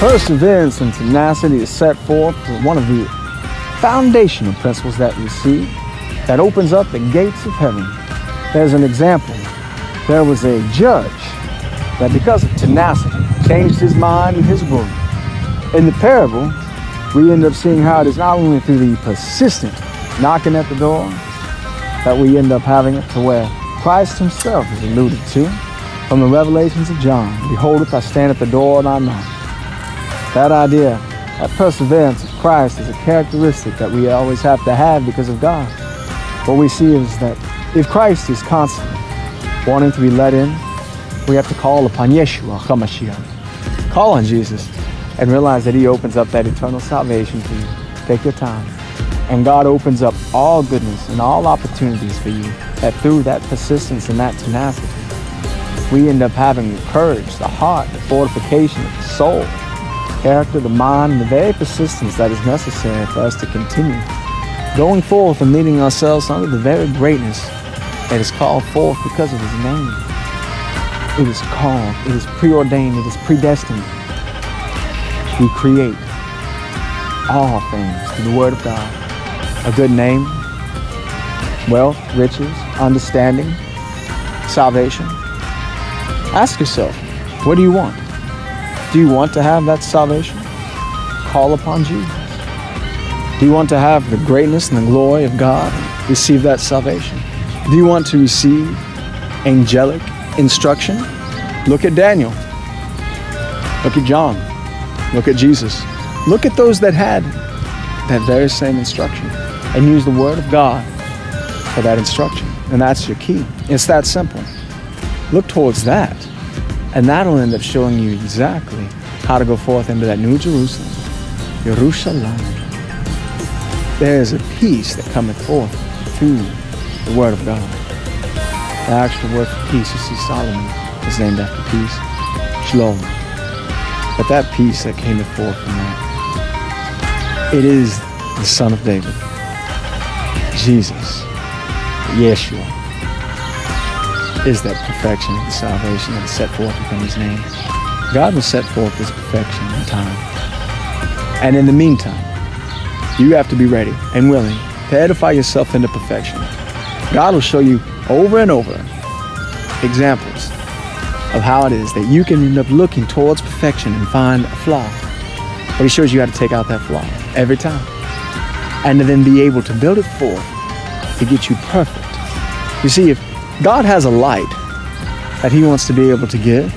Perseverance and tenacity is set forth as one of the foundational principles that we see that opens up the gates of heaven. There's an example. There was a judge that, because of tenacity, changed his mind and his ruling. In the parable, we end up seeing how it is not only through the persistent knocking at the door that we end up having it to where Christ himself is alluded to from the revelations of John. Behold, I stand at the door and I knock. That idea, that perseverance of Christ is a characteristic that we always have to have because of God. What we see is that if Christ is constantly wanting to be let in, we have to call upon Yeshua HaMashiach. Call on Jesus and realize that he opens up that eternal salvation for you. Take your time. And God opens up all goodness and all opportunities for you, that through that persistence and that tenacity, we end up having the courage, the heart, the fortification of the soul, character, the mind, and the very persistence that is necessary for us to continue going forth and leading ourselves under the very greatness that is called forth because of his name. It is called, it is preordained, it is predestined. We create all things through the word of God. A good name, wealth, riches, understanding, salvation. Ask yourself, what do you want? Do you want to have that salvation? Call upon Jesus. Do you want to have the greatness and the glory of God? Receive that salvation. Do you want to receive angelic instruction? Look at Daniel. Look at John. Look at Jesus. Look at those that had that very same instruction and use the word of God for that instruction. And that's your key. It's that simple. Look towards that. And that'll end up showing you exactly how to go forth into that new Jerusalem. Jerusalem. There is a peace that cometh forth through the word of God. The actual word for peace, you see, Solomon is named after peace. Shalom. But that peace that came forth from that, it is the Son of David, Jesus, Yeshua, is that perfection of the salvation that is set forth within his name. God will set forth this perfection in time. And in the meantime, you have to be ready and willing to edify yourself into perfection. God will show you over and over examples of how it is that you can end up looking towards perfection and find a flaw. But he shows you how to take out that flaw every time. And to then be able to build it forth to get you perfect. You see, if God has a light that he wants to be able to give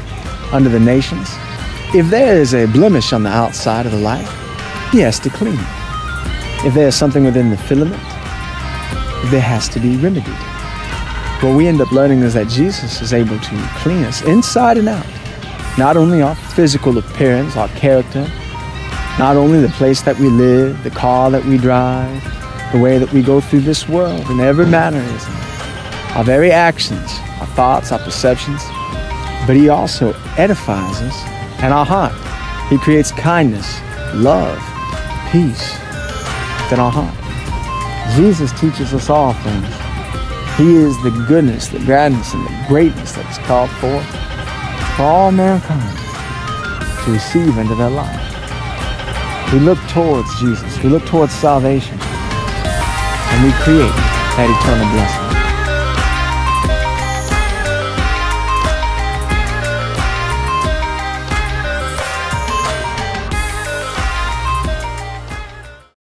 unto the nations, if there is a blemish on the outside of the light, he has to clean it. If there's something within the filament, there has to be remedied. What we end up learning is that Jesus is able to clean us inside and out. Not only our physical appearance, our character, not only the place that we live, the car that we drive, the way that we go through this world in every mannerism, our very actions, our thoughts, our perceptions, but he also edifies us and our heart. He creates kindness, love, peace within our heart. Jesus teaches us all things. He is the goodness, the gladness, and the greatness that is called forth for all mankind to receive into their life. We look towards Jesus. We look towards salvation. And we create that eternal blessing.